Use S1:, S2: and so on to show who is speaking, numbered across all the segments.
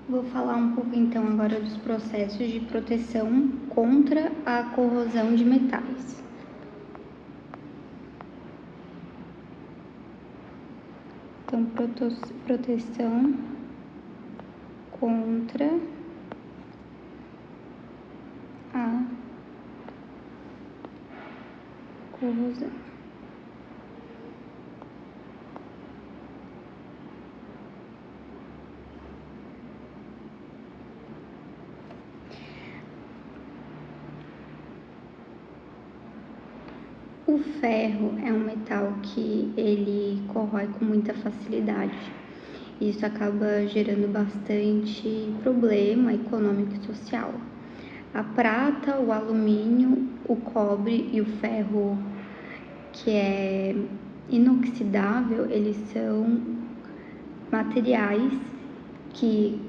S1: Vou falar um pouco então agora dos processos de proteção contra a corrosão de metais. Então, proteção contra a corrosão. O ferro é um metal que ele corrói com muita facilidade. Isso acaba gerando bastante problema econômico e social. A prata, o alumínio, o cobre e o ferro, que é inoxidável, eles são materiais que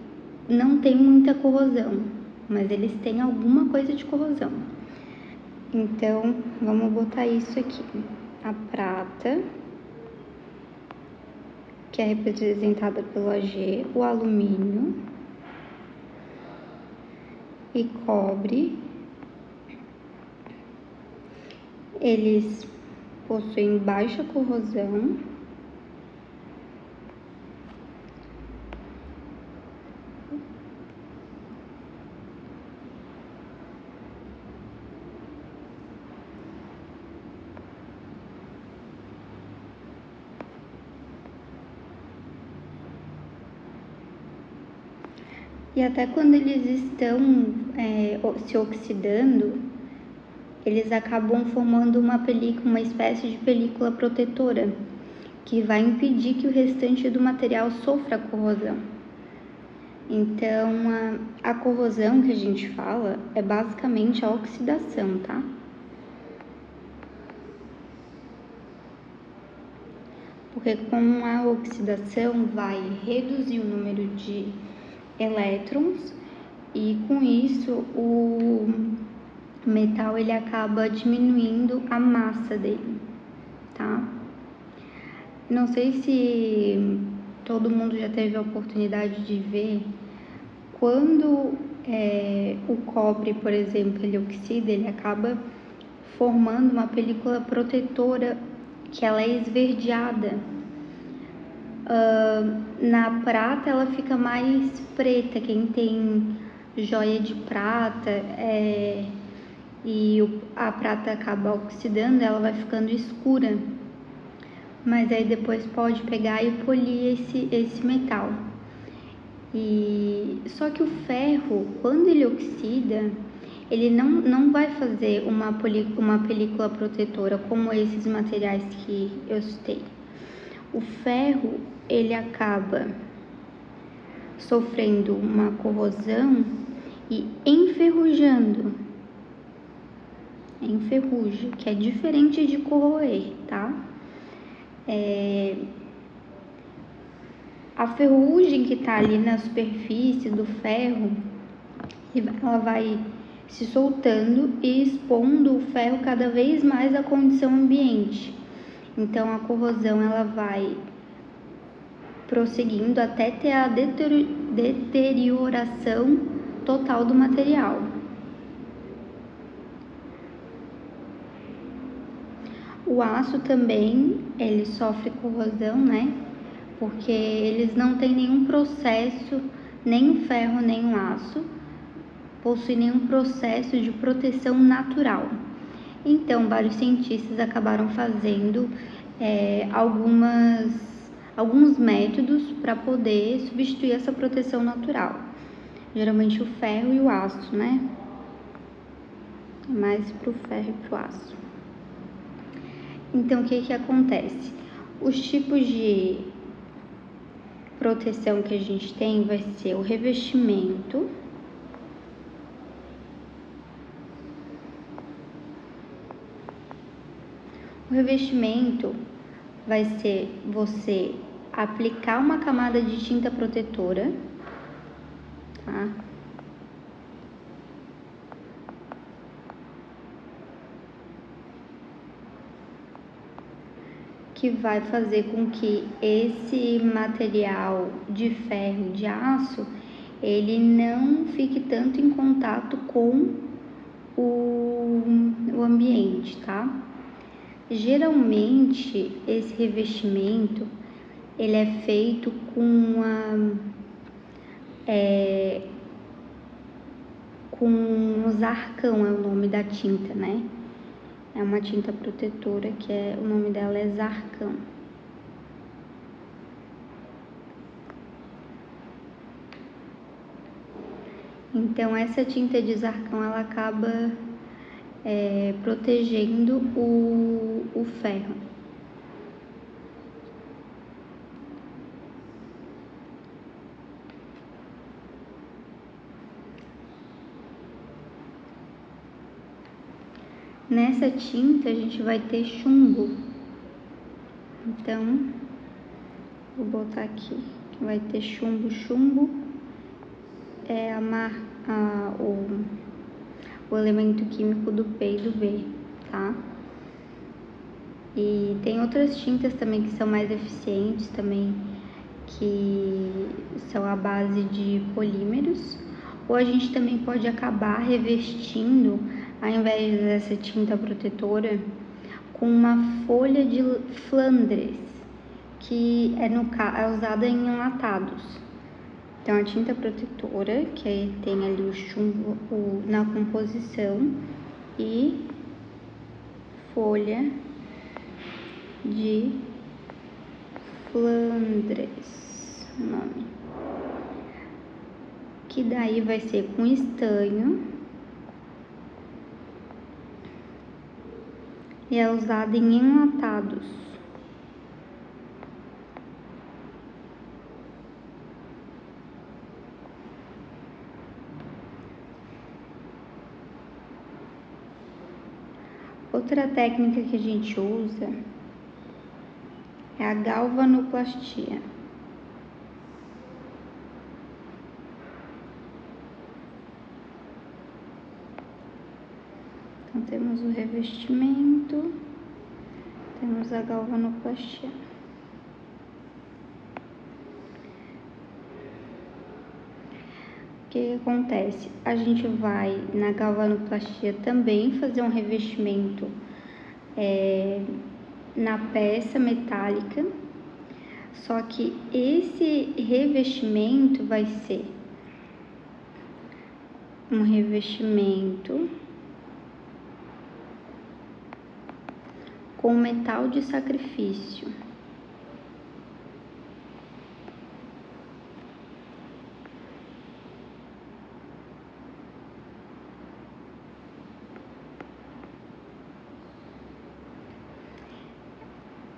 S1: não têm muita corrosão, mas eles têm alguma coisa de corrosão. Então, vamos botar isso aqui. A prata, que é representada pelo Ag, o alumínio e cobre, eles possuem baixa corrosão e até quando eles estão se oxidando, eles acabam formando uma espécie de película protetora, que vai impedir que o restante do material sofra corrosão. Então, a corrosão que a gente fala é basicamente a oxidação, tá? Porque com a oxidação vai reduzir o número de elétrons e com isso o metal ele acaba diminuindo a massa dele, tá? Não sei se todo mundo já teve a oportunidade de ver quando o cobre, por exemplo, ele oxida, ele acaba formando uma película protetora que ela é esverdeada. Na prata ela fica mais preta, quem tem joia de prata e a prata acaba oxidando, ela vai ficando escura. Mas aí depois pode pegar e polir esse metal. Só que o ferro, quando ele oxida, ele não vai fazer uma película protetora como esses materiais que eu citei. O ferro, ele acaba sofrendo uma corrosão e enferrujando. Enferruja, que é diferente de corroer, tá? A ferrugem que está ali na superfície do ferro, ela vai se soltando e expondo o ferro cada vez mais à condição ambiente. Então, a corrosão ela vai prosseguindo até ter a deterioração total do material. O aço também, ele sofre corrosão, né? Porque eles não têm nenhum processo, nem o ferro, nem o aço, possui nenhum processo de proteção natural. Então, vários cientistas acabaram fazendo alguns métodos para poder substituir essa proteção natural. Geralmente o ferro e o aço, né? Mais para o ferro e para o aço. Então, o que acontece? Os tipos de proteção que a gente tem vai ser o revestimento, o revestimento vai ser você aplicar uma camada de tinta protetora, tá? Que vai fazer com que esse material de ferro, de aço, ele não fique tanto em contato com o ambiente, tá? Geralmente, esse revestimento, ele é feito com com Zarcão, é o nome da tinta, né? É uma tinta protetora que o nome dela é Zarcão. Então, essa tinta de Zarcão, ela acaba protegendo o ferro. Nessa tinta a gente vai ter chumbo. Então, vou botar aqui. Vai ter chumbo. Chumbo é o elemento químico do P e do B, tá? E tem outras tintas também que são mais eficientes também, que são à base de polímeros. Ou a gente também pode acabar revestindo, ao invés dessa tinta protetora, com uma folha de Flandres, que é usada em enlatados. Então, a tinta protetora, que tem ali o chumbo na composição, e folha de Flandres, o nome. Que daí vai ser com estanho e é usada em enlatados. Outra técnica que a gente usa é a galvanoplastia. Então, temos o revestimento, temos a galvanoplastia. O que acontece? A gente vai na galvanoplastia também fazer um revestimento na peça metálica, só que esse revestimento vai ser um revestimento com metal de sacrifício.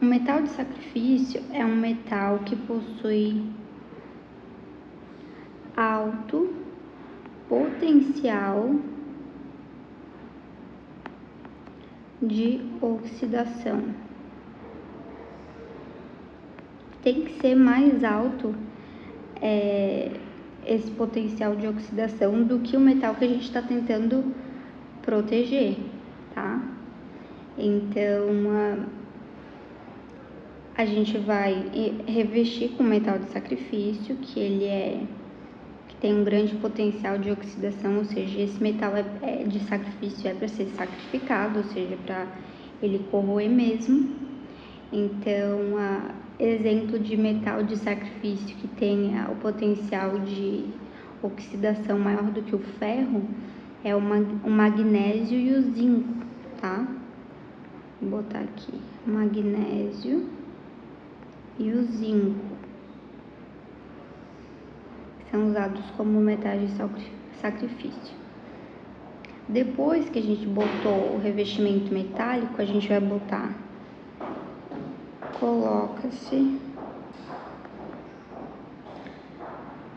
S1: O metal de sacrifício é um metal que possui alto potencial de oxidação. Tem que ser mais alto esse potencial de oxidação do que o metal que a gente está tentando proteger, tá? Então, a gente vai revestir com metal de sacrifício, que tem um grande potencial de oxidação, ou seja, esse metal de sacrifício é para ser sacrificado, ou seja, para ele corroer mesmo. Então, exemplo de metal de sacrifício que tem o potencial de oxidação maior do que o ferro é o magnésio e o zinco, tá? Vou botar aqui, magnésio e o zinco são usados como metais de sacrifício. Depois que a gente botou o revestimento metálico, a gente vai botar, coloca-se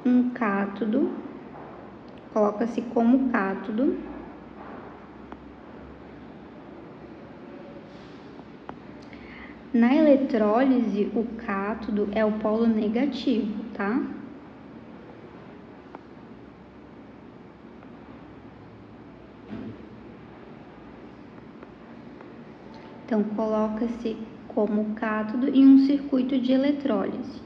S1: um cátodo, coloca-se como cátodo, na eletrólise o cátodo é o polo negativo, tá? Então, coloca-se como cátodo em um circuito de eletrólise.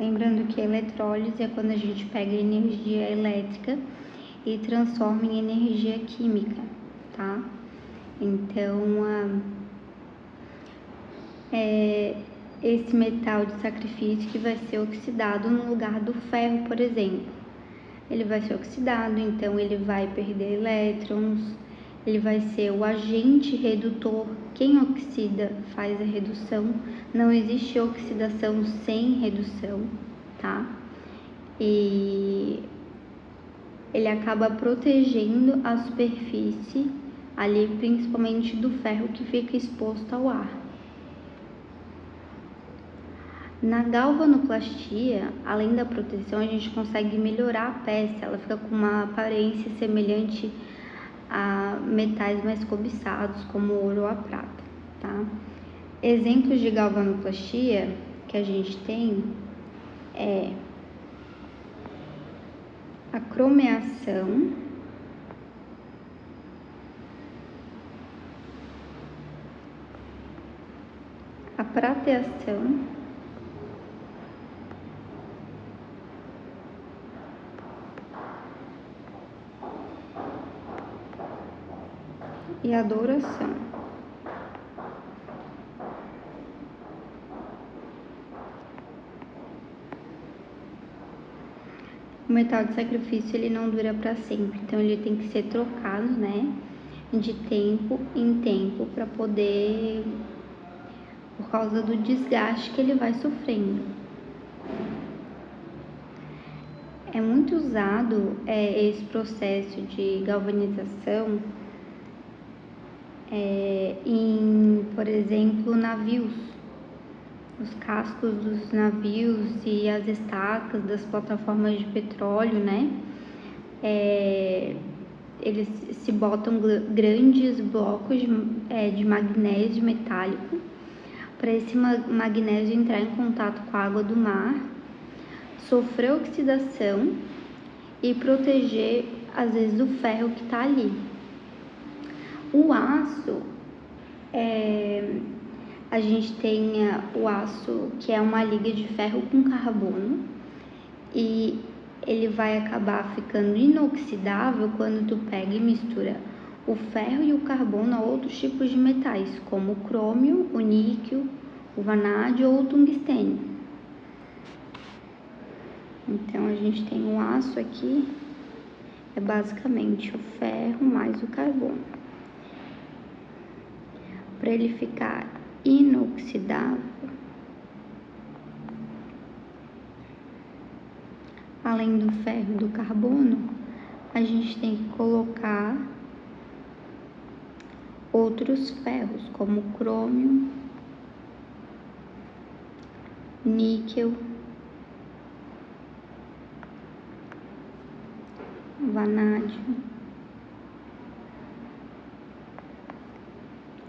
S1: Lembrando que a eletrólise é quando a gente pega a energia elétrica e transforma em energia química, tá? Então, esse metal de sacrifício que vai ser oxidado no lugar do ferro, por exemplo. Ele vai ser oxidado, então ele vai perder elétrons, ele vai ser o agente redutor. Quem oxida faz a redução, não existe oxidação sem redução, tá? E ele acaba protegendo a superfície ali, principalmente do ferro que fica exposto ao ar. Na galvanoplastia, além da proteção, a gente consegue melhorar a peça, ela fica com uma aparência semelhante a metais mais cobiçados, como o ouro ou a prata, tá? Exemplos de galvanoplastia que a gente tem é a cromeação, a prateação e a douração. O metal de sacrifício ele não dura para sempre, então ele tem que ser trocado, né, de tempo em tempo para poder, por causa do desgaste que ele vai sofrendo. É muito usado esse processo de galvanização em, por exemplo, navios. Os cascos dos navios e as estacas das plataformas de petróleo, né? Eles se botam grandes blocos de magnésio metálico para esse magnésio entrar em contato com a água do mar, sofrer oxidação e proteger, às vezes, o ferro que está ali. O aço, a gente tem o aço que é uma liga de ferro com carbono e ele vai acabar ficando inoxidável quando tu pega e mistura o ferro e o carbono a outros tipos de metais, como o crômio, o níquel, o vanádio ou o tungstênio. Então, a gente tem o aço aqui, é basicamente o ferro mais o carbono. Para ele ficar inoxidável, além do ferro e do carbono, a gente tem que colocar outros ferros, como crômio, níquel, vanádio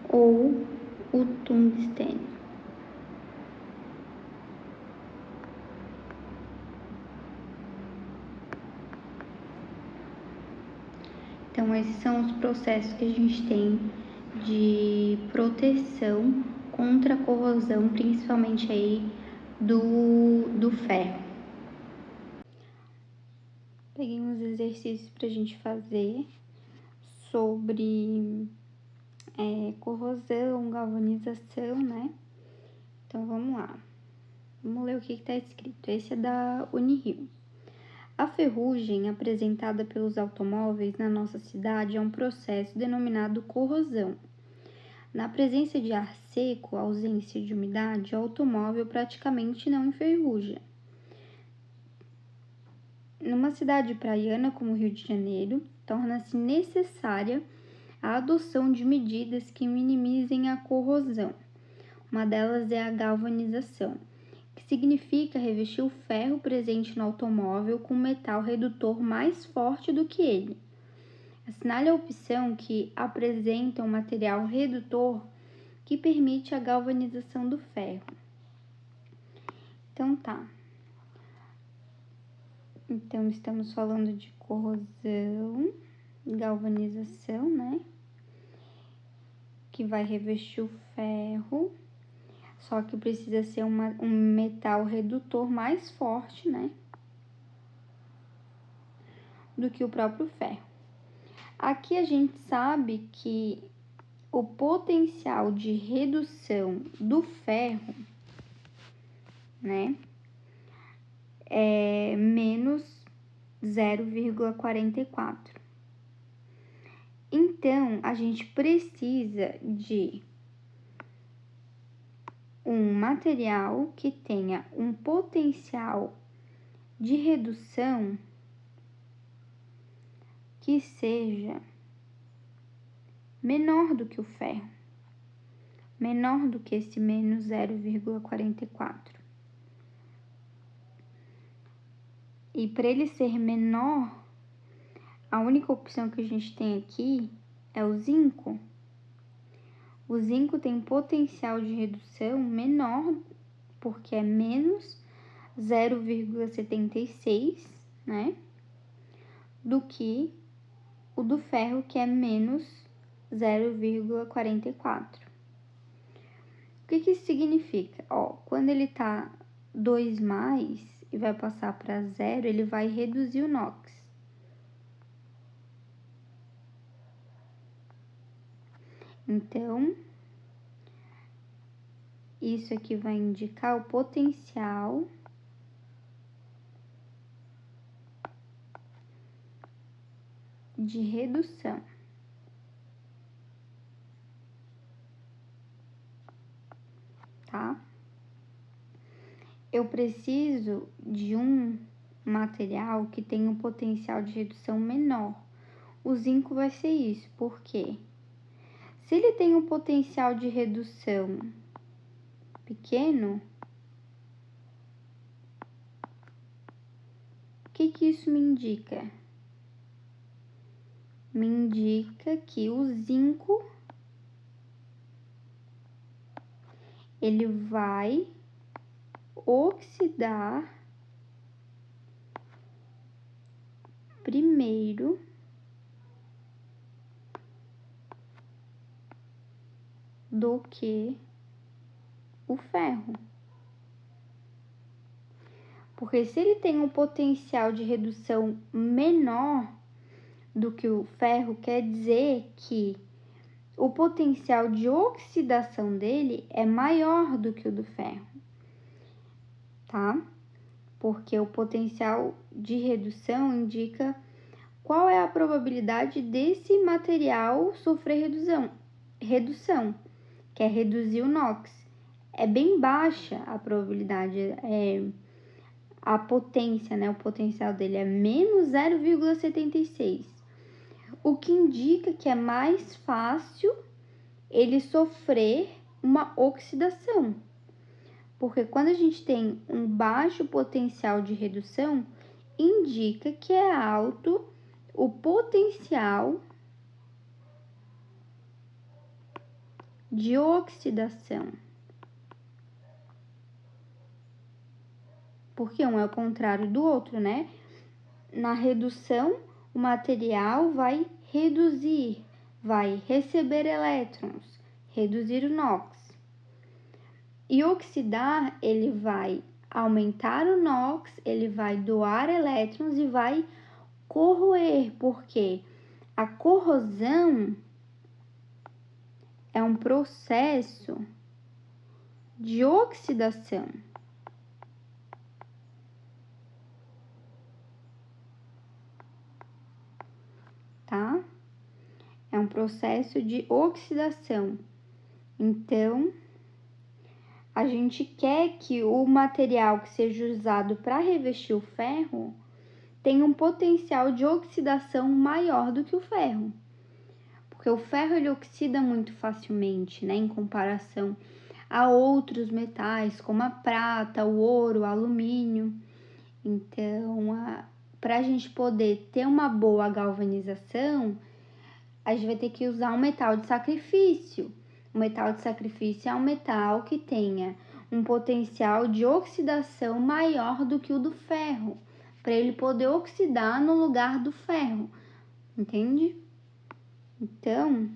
S1: ou o tungstênio. Então, esses são os processos que a gente tem de proteção contra a corrosão, principalmente aí do ferro. Peguei uns exercícios para a gente fazer sobre corrosão, galvanização, né? Então, vamos lá. Vamos ler o que está escrito. Esse é da Unirio. A ferrugem apresentada pelos automóveis na nossa cidade é um processo denominado corrosão. Na presença de ar seco, ausência de umidade, o automóvel praticamente não enferruja. Numa cidade praiana como o Rio de Janeiro, torna-se necessária a adoção de medidas que minimizem a corrosão. Uma delas é a galvanização, que significa revestir o ferro presente no automóvel com um metal redutor mais forte do que ele. Assinale a opção que apresenta um material redutor que permite a galvanização do ferro. Então tá. Então estamos falando de corrosão, galvanização, né? Que vai revestir o ferro. só que precisa ser um metal redutor mais forte, né, do que o próprio ferro. Aqui a gente sabe que o potencial de redução do ferro, né, é menos 0,44. Então, a gente precisa de um material que tenha um potencial de redução que seja menor do que o ferro, menor do que esse menos 0,44. E para ele ser menor, a única opção que a gente tem aqui é o zinco. O zinco tem potencial de redução menor, porque é menos 0,76, né? Do que o do ferro, que é menos 0,44. O que isso significa? Ó, quando ele tá 2 mais e vai passar para 0, ele vai reduzir o NOx. Então, isso aqui vai indicar o potencial de redução. Tá? Eu preciso de um material que tenha um potencial de redução menor. O zinco vai ser isso, por quê? Se ele tem um potencial de redução pequeno, o que isso me indica? Me indica que o zinco ele vai oxidar primeiro do que o ferro. Porque se ele tem um potencial de redução menor do que o ferro, quer dizer que o potencial de oxidação dele é maior do que o do ferro, tá? Porque o potencial de redução indica qual é a probabilidade desse material sofrer redução, que é reduzir o NOx. É bem baixa a probabilidade, a potência, né? O potencial dele é menos 0,76, o que indica que é mais fácil ele sofrer uma oxidação. Porque quando a gente tem um baixo potencial de redução, indica que é alto o potencial de oxidação. Porque um é o contrário do outro, né? Na redução, o material vai reduzir, vai receber elétrons, reduzir o NOx. E oxidar, ele vai aumentar o NOx, ele vai doar elétrons e vai corroer, porque a corrosão é um processo de oxidação. Tá? É um processo de oxidação. Então, a gente quer que o material que seja usado para revestir o ferro tenha um potencial de oxidação maior do que o ferro. Porque o ferro ele oxida muito facilmente, né, em comparação a outros metais, como a prata, o ouro, o alumínio. Então, para a gente poder ter uma boa galvanização, a gente vai ter que usar um metal de sacrifício. O metal de sacrifício é um metal que tenha um potencial de oxidação maior do que o do ferro, para ele poder oxidar no lugar do ferro, entende? Então,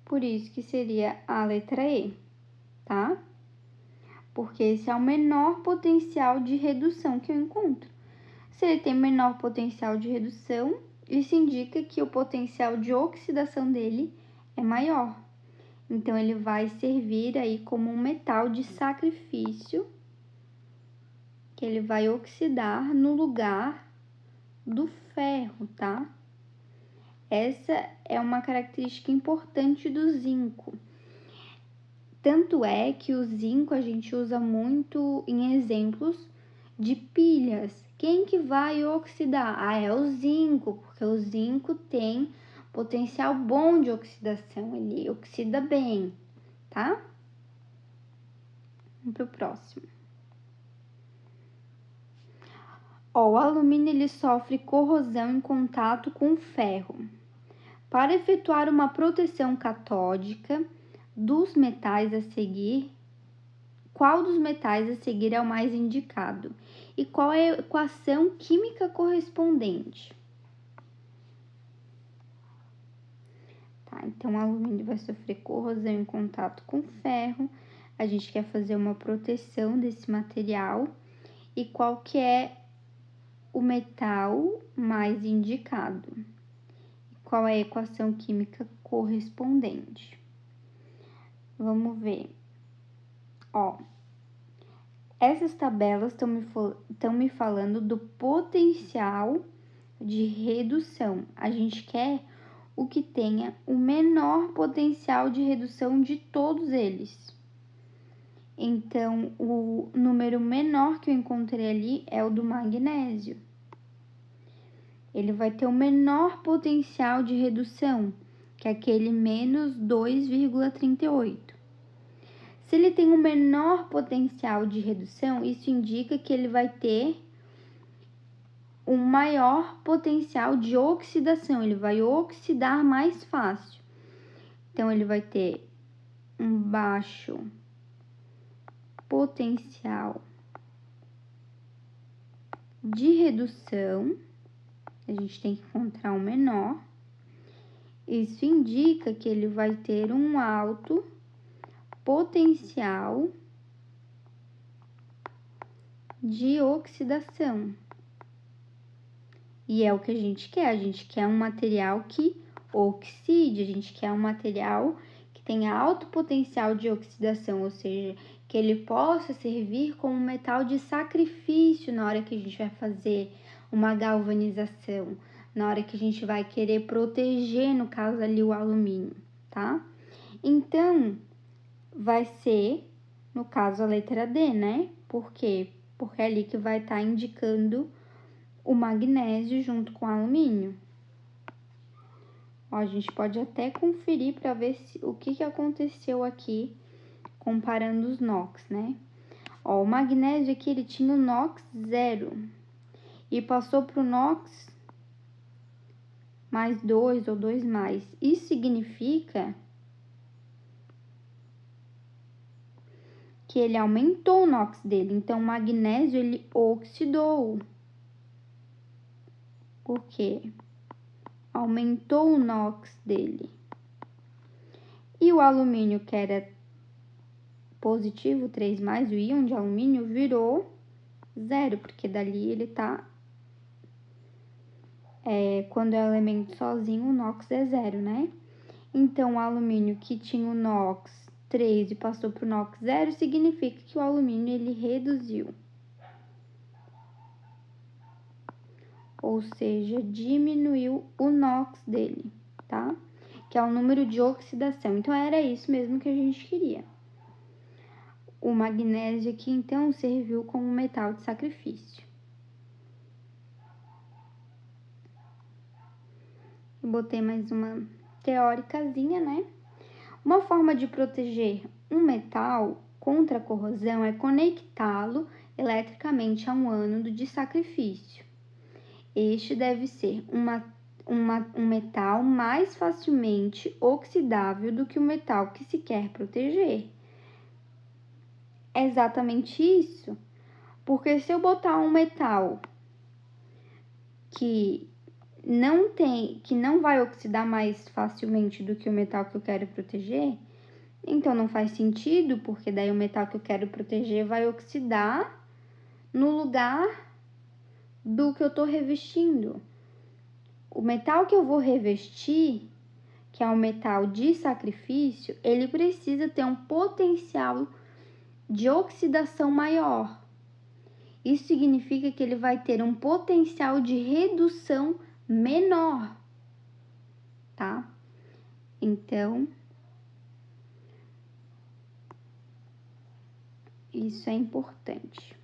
S1: Por isso que seria a letra E, tá? Porque esse é o menor potencial de redução que eu encontro. Se ele tem menor potencial de redução, isso indica que o potencial de oxidação dele é maior. Então, ele vai servir aí como um metal de sacrifício, que ele vai oxidar no lugar do ferro, tá? Essa é uma característica importante do zinco. Tanto é que o zinco a gente usa muito em exemplos de pilhas. Quem que vai oxidar? Ah, é o zinco, porque o zinco tem potencial bom de oxidação, ele oxida bem, tá? Vamos pro próximo. Ó, o alumínio ele sofre corrosão em contato com o ferro. Para efetuar uma proteção catódica dos metais a seguir, qual dos metais a seguir é o mais indicado? E qual é a equação química correspondente? Tá, então o alumínio vai sofrer corrosão em contato com ferro. A gente quer fazer uma proteção desse material. E qual que é o metal mais indicado? Qual é a equação química correspondente? Vamos ver. Ó, essas tabelas estão me falando do potencial de redução. A gente quer o que tenha o menor potencial de redução de todos eles. Então, o número menor que eu encontrei ali é o do magnésio. Ele vai ter o menor potencial de redução, que é aquele menos 2,38. Se ele tem o menor potencial de redução, isso indica que ele vai ter um maior potencial de oxidação, ele vai oxidar mais fácil. Então, ele vai ter um baixo potencial de redução, a gente tem que encontrar um menor. Isso indica que ele vai ter um alto potencial de oxidação. E é o que a gente quer um material que oxide, a gente quer um material que tenha alto potencial de oxidação, ou seja, que ele possa servir como metal de sacrifício na hora que a gente vai fazer uma galvanização, na hora que a gente vai querer proteger, no caso ali, o alumínio, tá? Então, vai ser, no caso, a letra D, né? Por quê? Porque é ali que vai estar indicando o magnésio junto com o alumínio. Ó, a gente pode até conferir para ver o que aconteceu aqui comparando os NOx, né? Ó, o magnésio aqui ele tinha o NOx 0 e passou para o NOx mais 2 ou 2 mais. Isso significa que ele aumentou o NOx dele. Então, o magnésio ele oxidou. Por quê? Aumentou o NOx dele. E o alumínio, que era positivo, 3 mais, o íon de alumínio, virou 0, porque dali ele tá... quando é elemento sozinho, o NOx é 0, né? Então, o alumínio que tinha o NOx 3 e passou para o NOx 0, significa que o alumínio ele reduziu. Ou seja, diminuiu o NOx dele, tá? Que é o número de oxidação. Então, era isso mesmo que a gente queria. O magnésio aqui, então, serviu como metal de sacrifício. Eu botei mais uma teóricazinha, né? Uma forma de proteger um metal contra a corrosão é conectá-lo eletricamente a um ânodo de sacrifício. Este deve ser um metal mais facilmente oxidável do que o metal que se quer proteger. É exatamente isso, porque se eu botar um metal que que não vai oxidar mais facilmente do que o metal que eu quero proteger, então não faz sentido, porque daí o metal que eu quero proteger vai oxidar no lugar do que eu tô revestindo. O metal que eu vou revestir, que é o metal de sacrifício, ele precisa ter um potencial de oxidação maior. Isso significa que ele vai ter um potencial de redução menor, tá? Então, isso é importante.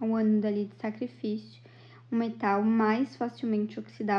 S1: O ânido ali de sacrifício, um metal mais facilmente oxidável